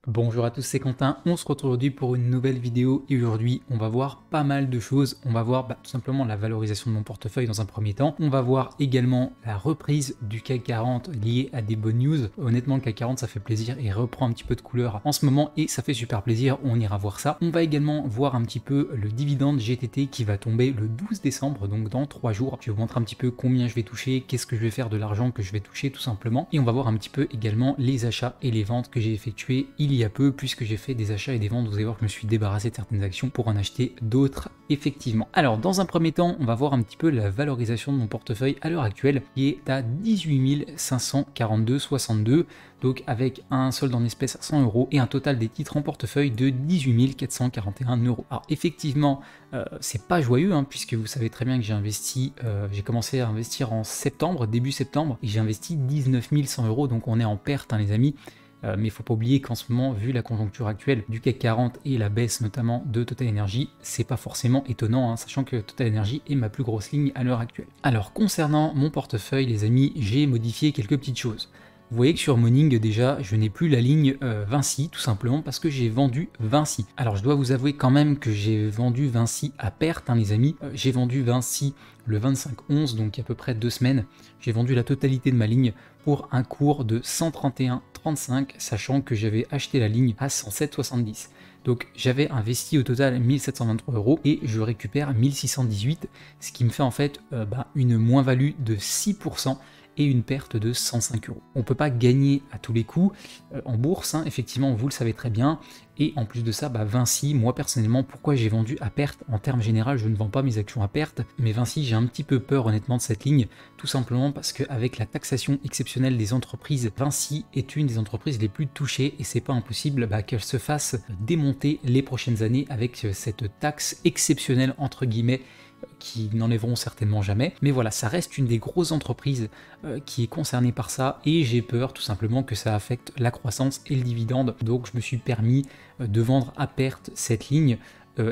Bonjour à tous, c'est Quentin, on se retrouve aujourd'hui pour une nouvelle vidéo et aujourd'hui on va voir pas mal de choses. On va voir tout simplement la valorisation de mon portefeuille dans un premier temps. On va voir également la reprise du CAC 40 liée à des bonnes news. Honnêtement le CAC 40 ça fait plaisir et reprend un petit peu de couleur en ce moment et ça fait super plaisir, on ira voir ça. On va également voir un petit peu le dividende GTT qui va tomber le 12 décembre, donc dans 3 jours. Je vais vous montrer un petit peu combien je vais toucher, qu'est-ce que je vais faire de l'argent que je vais toucher tout simplement. Et on va voir un petit peu également les achats et les ventes que j'ai effectués il y a peu, puisque j'ai fait des achats et des ventes. Vous allez voir que je me suis débarrassé de certaines actions pour en acheter d'autres effectivement. Alors dans un premier temps on va voir un petit peu la valorisation de mon portefeuille à l'heure actuelle qui est à 18 542,62, donc avec un solde en espèces à 100 euros et un total des titres en portefeuille de 18 441 euros. Alors effectivement c'est pas joyeux puisque vous savez très bien que j'ai investi, j'ai commencé à investir en septembre, début septembre, et j'ai investi 19 100 euros, donc on est en perte les amis. Mais il ne faut pas oublier qu'en ce moment, vu la conjoncture actuelle du CAC 40 et la baisse notamment de Total Energy, c'est pas forcément étonnant, sachant que Total Energy est ma plus grosse ligne à l'heure actuelle. Alors concernant mon portefeuille les amis, j'ai modifié quelques petites choses. Vous voyez que sur Morning déjà, je n'ai plus la ligne Vinci, tout simplement parce que j'ai vendu Vinci. Alors je dois vous avouer quand même que j'ai vendu Vinci à perte les amis. J'ai vendu Vinci le 25/11, donc il y a à peu près 2 semaines. J'ai vendu la totalité de ma ligne pour un cours de 131,35, sachant que j'avais acheté la ligne à 107,70. Donc j'avais investi au total 1723 euros et je récupère 1618, ce qui me fait en fait une moins-value de 6% et une perte de 105 euros. On ne peut pas gagner à tous les coups en bourse, effectivement, vous le savez très bien. Et en plus de ça, Vinci, moi personnellement, pourquoi j'ai vendu à perte? En termes généraux, je ne vends pas mes actions à perte, mais Vinci, j'ai un petit peu peur honnêtement de cette ligne, tout simplement parce qu'avec la taxation exceptionnelle des entreprises, Vinci est une des entreprises les plus touchées et c'est pas impossible qu'elle se fasse démonter les prochaines années avec cette taxe exceptionnelle entre guillemets qui n'enlèveront certainement jamais. Mais voilà, ça reste une des grosses entreprises qui est concernée par ça et j'ai peur tout simplement que ça affecte la croissance et le dividende. Donc je me suis permis de vendre à perte cette ligne.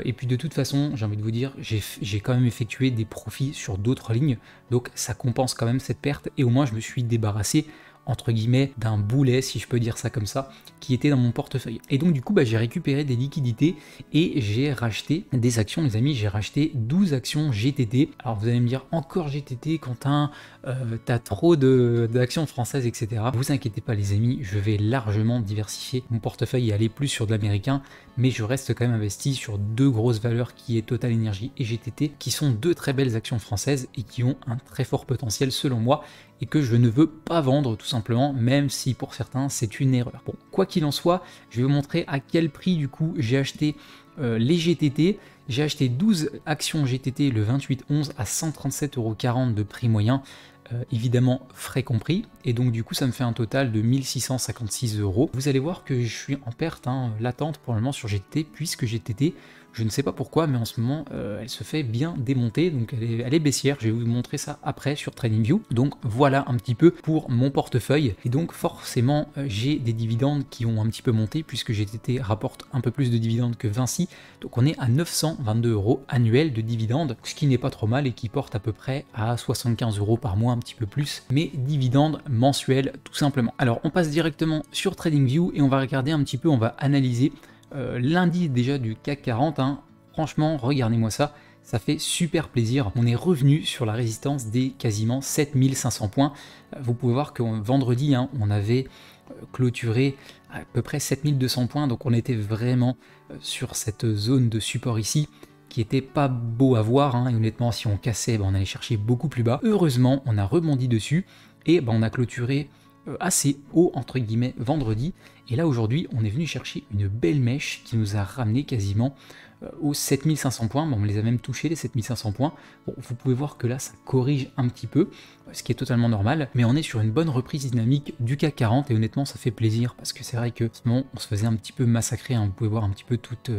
Et puis de toute façon, j'ai envie de vous dire, j'ai quand même effectué des profits sur d'autres lignes, donc ça compense quand même cette perte et au moins je me suis débarrassé entre guillemets d'un boulet, si je peux dire ça comme ça, qui était dans mon portefeuille. Et donc du coup j'ai récupéré des liquidités et j'ai racheté des actions les amis, j'ai racheté 12 actions GTT. Alors vous allez me dire encore GTT Quentin, t'as trop d'actions françaises etc. Vous inquiétez pas les amis, je vais largement diversifier mon portefeuille et aller plus sur de l'américain, mais je reste quand même investi sur deux grosses valeurs qui est Total Energy et GTT, qui sont deux très belles actions françaises et qui ont un très fort potentiel selon moi et que je ne veux pas vendre tout simplement, même si pour certains c'est une erreur. Bon, quoi qu'il en soit, je vais vous montrer à quel prix du coup j'ai acheté les GTT. J'ai acheté 12 actions GTT le 28/11 à 137,40 € de prix moyen, évidemment frais compris, et donc du coup ça me fait un total de 1656 euros. Vous allez voir que je suis en perte latente pour le moment sur GTT, puisque GTT, je ne sais pas pourquoi, mais en ce moment elle se fait bien démonter, donc elle est baissière. Je vais vous montrer ça après sur TradingView. Donc voilà un petit peu pour mon portefeuille, et donc forcément j'ai des dividendes qui ont un petit peu monté, puisque GTT rapporte un peu plus de dividendes que Vinci, donc on est à 922 euros annuels de dividendes, ce qui n'est pas trop mal et qui porte à peu près à 75 euros par mois, un petit peu plus, mais dividendes mensuels tout simplement. Alors on passe directement sur TradingView et on va regarder un petit peu, on va analyser l'indice déjà du CAC 40, franchement regardez-moi ça, ça fait super plaisir. On est revenu sur la résistance des quasiment 7500 points. Vous pouvez voir que vendredi on avait clôturé à peu près 7200 points, donc on était vraiment sur cette zone de support ici qui était pas beau à voir, et honnêtement si on cassait on allait chercher beaucoup plus bas. Heureusement on a rebondi dessus et on a clôturé assez haut entre guillemets vendredi, et là aujourd'hui on est venu chercher une belle mèche qui nous a ramené quasiment aux 7500 points. On les a même touchés les 7500 points. Bon, vous pouvez voir que là ça corrige un petit peu, ce qui est totalement normal, mais on est sur une bonne reprise dynamique du CAC 40 et honnêtement ça fait plaisir, parce que c'est vrai que on se faisait un petit peu massacrer, vous pouvez voir un petit peu toutes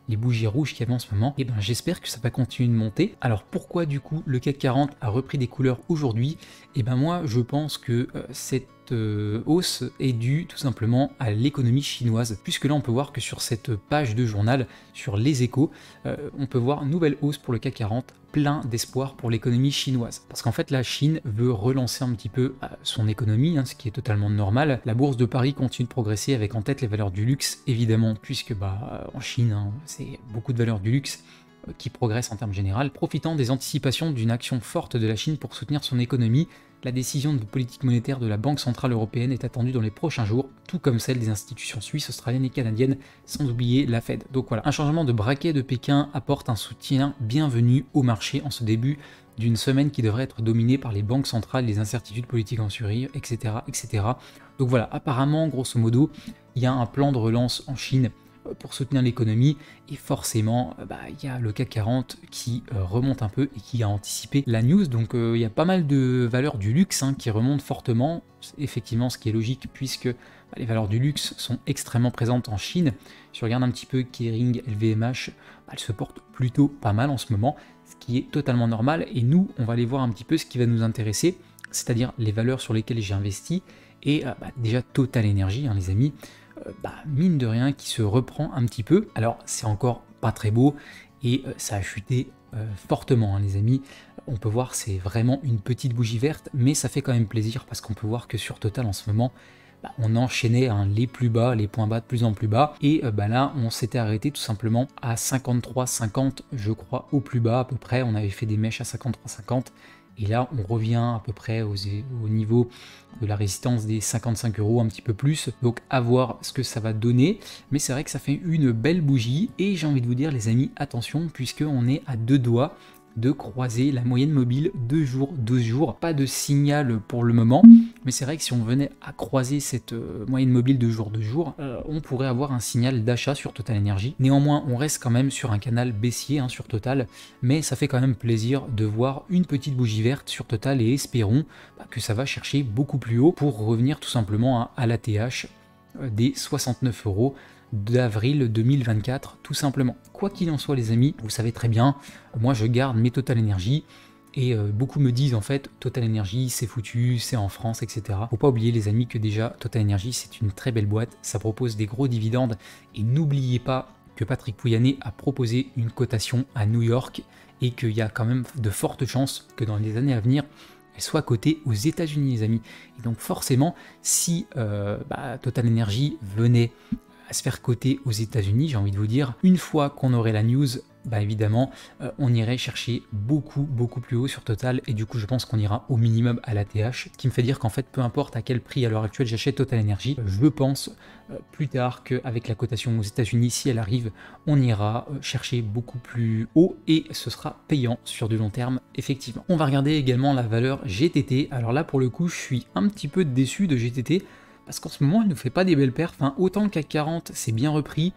les bougies rouges qu'il y avait en ce moment, et j'espère que ça va continuer de monter. Alors pourquoi du coup le CAC 40 a repris des couleurs aujourd'hui? Et moi je pense que cette cette hausse est due tout simplement à l'économie chinoise, puisque là on peut voir que sur cette page de journal, sur les échos, on peut voir nouvelle hausse pour le CAC 40, plein d'espoir pour l'économie chinoise. Parce qu'en fait la Chine veut relancer un petit peu son économie, ce qui est totalement normal. La bourse de Paris continue de progresser avec en tête les valeurs du luxe, évidemment, puisque en Chine, c'est beaucoup de valeurs du luxe qui progressent en termes généraux, profitant des anticipations d'une action forte de la Chine pour soutenir son économie. La décision de politique monétaire de la Banque Centrale Européenne est attendue dans les prochains jours, tout comme celle des institutions suisses, australiennes et canadiennes, sans oublier la Fed. Donc voilà, un changement de braquet de Pékin apporte un soutien bienvenu au marché en ce début d'une semaine qui devrait être dominée par les banques centrales, les incertitudes politiques en survie, etc., etc. Donc voilà, apparemment, grosso modo, il y a un plan de relance en Chine pour soutenir l'économie, et forcément il y a le CAC 40 qui remonte un peu et qui a anticipé la news. Donc il y a pas mal de valeurs du luxe qui remontent fortement, effectivement, ce qui est logique puisque les valeurs du luxe sont extrêmement présentes en Chine. Si on regarde un petit peu Kering, LVMH, elles se portent plutôt pas mal en ce moment, ce qui est totalement normal, et nous on va aller voir un petit peu ce qui va nous intéresser, c'est-à-dire les valeurs sur lesquelles j'ai investi, et déjà Total Energy, les amis, mine de rien qui se reprend un petit peu. Alors c'est encore pas très beau et ça a chuté fortement, les amis. On peut voir, c'est vraiment une petite bougie verte, mais ça fait quand même plaisir parce qu'on peut voir que sur Total en ce moment, on enchaînait les plus bas, les points bas de plus en plus bas, et là on s'était arrêté tout simplement à 53,50 je crois, au plus bas à peu près. On avait fait des mèches à 53,50 et là on revient à peu près au niveau de la résistance des 55 €, un petit peu plus. Donc à voir ce que ça va donner, mais c'est vrai que ça fait une belle bougie, et j'ai envie de vous dire les amis, attention, puisque on est à 2 doigts de croiser la moyenne mobile 2 jours, 12 jours. Pas de signal pour le moment, mais c'est vrai que si on venait à croiser cette moyenne mobile 2 jours, 2 jours, on pourrait avoir un signal d'achat sur Total Energy. Néanmoins, on reste quand même sur un canal baissier sur Total, mais ça fait quand même plaisir de voir une petite bougie verte sur Total, et espérons que ça va chercher beaucoup plus haut pour revenir tout simplement à l'ATH des 69 € d'avril 2024, tout simplement. Quoi qu'il en soit les amis, vous savez très bien, moi je garde mes Total Energy, et beaucoup me disent en fait Total Energy c'est foutu, c'est en France, etc. Faut pas oublier les amis que déjà Total Energy c'est une très belle boîte, ça propose des gros dividendes, et n'oubliez pas que Patrick Pouyanné a proposé une cotation à New York, et qu'il y a quand même de fortes chances que dans les années à venir elle soit cotée aux États-Unis les amis. Et donc forcément si Total Energy venait à se faire coter aux États-Unis, j'ai envie de vous dire, une fois qu'on aurait la news, évidemment, on irait chercher beaucoup plus haut sur Total, et du coup je pense qu'on ira au minimum à l'ATH, ce qui me fait dire qu'en fait peu importe à quel prix à l'heure actuelle j'achète Total Energy, je pense plus tard qu'avec la cotation aux États-Unis, si elle arrive, on ira chercher beaucoup plus haut, et ce sera payant sur du long terme, effectivement. On va regarder également la valeur GTT. Alors là pour le coup je suis un petit peu déçu de GTT, parce qu'en ce moment, elle ne nous fait pas des belles perfs. Autant le CAC 40, c'est bien repris,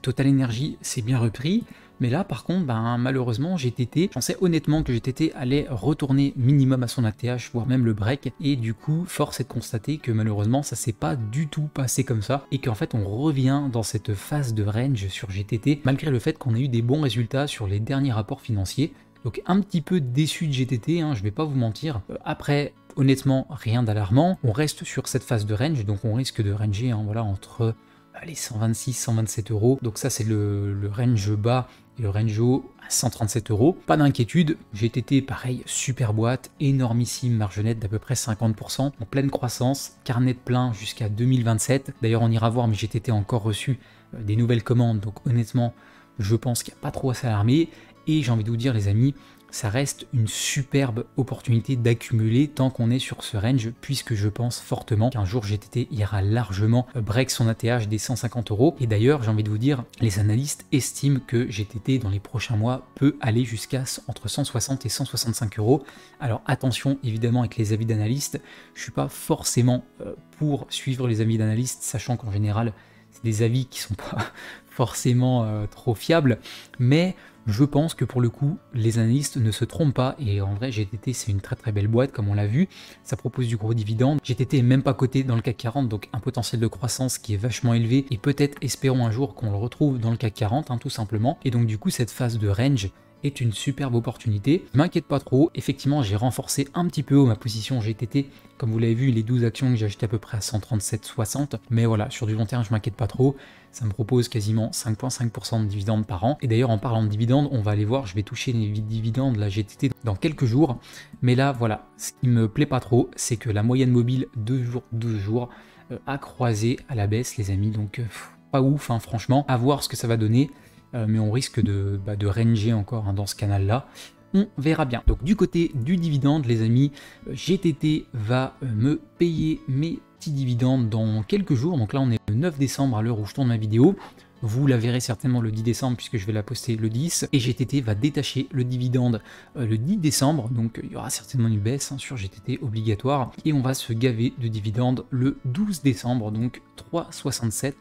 Total Energy, c'est bien repris, mais là, par contre, malheureusement, GTT, je pensais honnêtement que GTT allait retourner minimum à son ATH, voire même le break, et du coup, force est de constater que malheureusement, ça s'est pas du tout passé comme ça, et qu'en fait, on revient dans cette phase de range sur GTT, malgré le fait qu'on ait eu des bons résultats sur les derniers rapports financiers. Donc un petit peu déçu de GTT, je vais pas vous mentir. Après, honnêtement, rien d'alarmant. On reste sur cette phase de range, donc on risque de ranger entre les 126-127 €. Donc ça c'est le range bas, et le range haut à 137 €. Pas d'inquiétude, GTT pareil, super boîte, énormissime marge nette d'à peu près 50%, en pleine croissance, carnet de plein jusqu'à 2027. D'ailleurs on ira voir, mais GTT a encore reçu des nouvelles commandes, donc honnêtement je pense qu'il n'y a pas trop à s'alarmer. Et j'ai envie de vous dire les amis, ça reste une superbe opportunité d'accumuler tant qu'on est sur ce range, puisque je pense fortement qu'un jour GTT ira largement break son ATH des 150 €. Et d'ailleurs, j'ai envie de vous dire, les analystes estiment que GTT dans les prochains mois peut aller jusqu'à entre 160 et 165 €. Alors attention évidemment avec les avis d'analystes, je suis pas forcément pour suivre les avis d'analystes, sachant qu'en général, c'est des avis qui sont pas forcément trop fiables, mais je pense que pour le coup, les analystes ne se trompent pas, et en vrai, GTT c'est une très belle boîte comme on l'a vu, ça propose du gros dividende. GTT est même pas coté dans le CAC 40, donc un potentiel de croissance qui est vachement élevé, et peut-être espérons un jour qu'on le retrouve dans le CAC 40, tout simplement. Et donc du coup, cette phase de range est une superbe opportunité. Je m'inquiète pas trop, effectivement j'ai renforcé un petit peu haut ma position GTT, comme vous l'avez vu les 12 actions que j'ai achetées à peu près à 137,60, mais voilà, sur du long terme je m'inquiète pas trop, ça me propose quasiment 5,5% de dividendes par an. Et d'ailleurs en parlant de dividendes, on va aller voir, je vais toucher les dividendes de la GTT dans quelques jours, mais là voilà, ce qui me plaît pas trop, c'est que la moyenne mobile 12 jours a croisé à la baisse les amis, donc pas ouf hein, franchement, à voir ce que ça va donner. Mais on risque de ranger encore hein, dans ce canal là, on verra bien. Donc du côté du dividende les amis, GTT va me payer mes petits dividendes dans quelques jours, donc là on est le 9 décembre à l'heure où je tourne ma vidéo, vous la verrez certainement le 10 décembre puisque je vais la poster le 10, et GTT va détacher le dividende le 10 décembre, donc il y aura certainement une baisse hein, sur GTT obligatoire, et on va se gaver de dividendes le 12 décembre, donc 3,67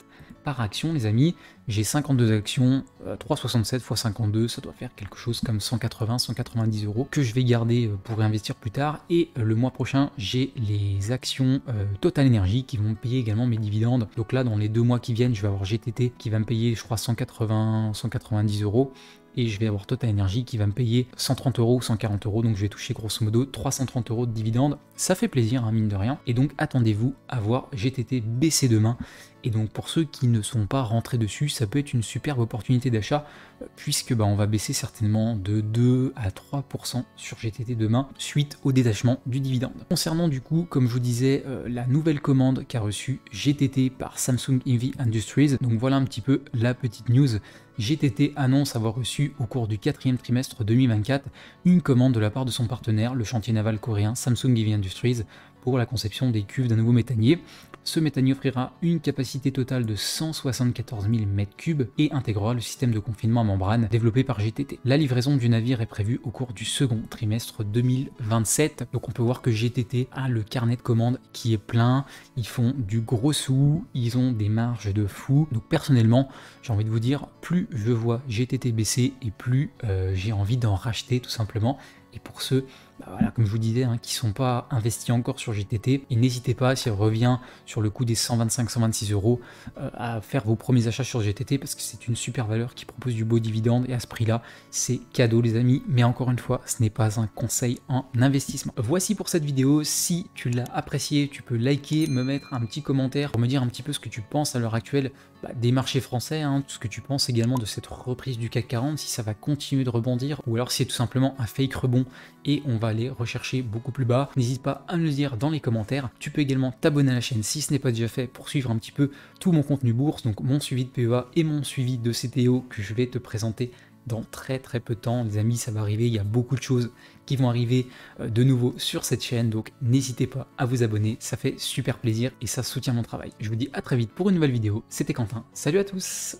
par action les amis. J'ai 52 actions, 3,67 x 52, ça doit faire quelque chose comme 180-190 euros que je vais garder pour réinvestir plus tard. Et le mois prochain, j'ai les actions Total Energy qui vont me payer également mes dividendes. Donc là, dans les 2 mois qui viennent, je vais avoir GTT qui va me payer, je crois, 180-190 euros. Et je vais avoir Total Energy qui va me payer 130 euros ou 140 euros, donc je vais toucher grosso modo 330 euros de dividendes. Ça fait plaisir, hein, mine de rien. Et donc attendez-vous à voir GTT baisser demain. Et donc pour ceux qui ne sont pas rentrés dessus, ça peut être une superbe opportunité d'achat, puisque on va baisser certainement de 2 à 3% sur GTT demain, suite au détachement du dividende. Concernant du coup, comme je vous disais, la nouvelle commande qu'a reçue GTT par Samsung Heavy Industries, donc voilà un petit peu la petite news. GTT annonce avoir reçu au cours du 4e trimestre 2024 une commande de la part de son partenaire, le chantier naval coréen Samsung Heavy Industries, pour la conception des cuves d'un nouveau méthanier. Ce méthanier offrira une capacité totale de 174 000 m3 et intégrera le système de confinement à membrane développé par GTT. La livraison du navire est prévue au cours du second trimestre 2027. Donc on peut voir que GTT a le carnet de commandes qui est plein, ils font du gros sous, ils ont des marges de fou. Donc personnellement, j'ai envie de vous dire, plus je vois GTT baisser et plus j'ai envie d'en racheter tout simplement. Et pour ceux, voilà, comme je vous disais, hein, qui ne sont pas investis encore sur GTT, et n'hésitez pas, si elle revient sur le coup des 125-126 euros, à faire vos premiers achats sur GTT, parce que c'est une super valeur qui propose du beau dividende, et à ce prix-là, c'est cadeau les amis. Mais encore une fois, ce n'est pas un conseil en investissement. Voici pour cette vidéo. Si tu l'as apprécié, tu peux liker, me mettre un petit commentaire pour me dire un petit peu ce que tu penses à l'heure actuelle des marchés français, hein, ce que tu penses également de cette reprise du CAC 40, si ça va continuer de rebondir, ou alors si c'est tout simplement un fake rebond et on va aller rechercher beaucoup plus bas. N'hésite pas à me le dire dans les commentaires. Tu peux également t'abonner à la chaîne si ce n'est pas déjà fait pour suivre un petit peu tout mon contenu bourse, donc mon suivi de PEA et mon suivi de CTO que je vais te présenter dans très peu de temps. Les amis, ça va arriver, il y a beaucoup de choses qui vont arriver de nouveau sur cette chaîne, donc n'hésitez pas à vous abonner, ça fait super plaisir et ça soutient mon travail. Je vous dis à très vite pour une nouvelle vidéo, c'était Quentin, salut à tous.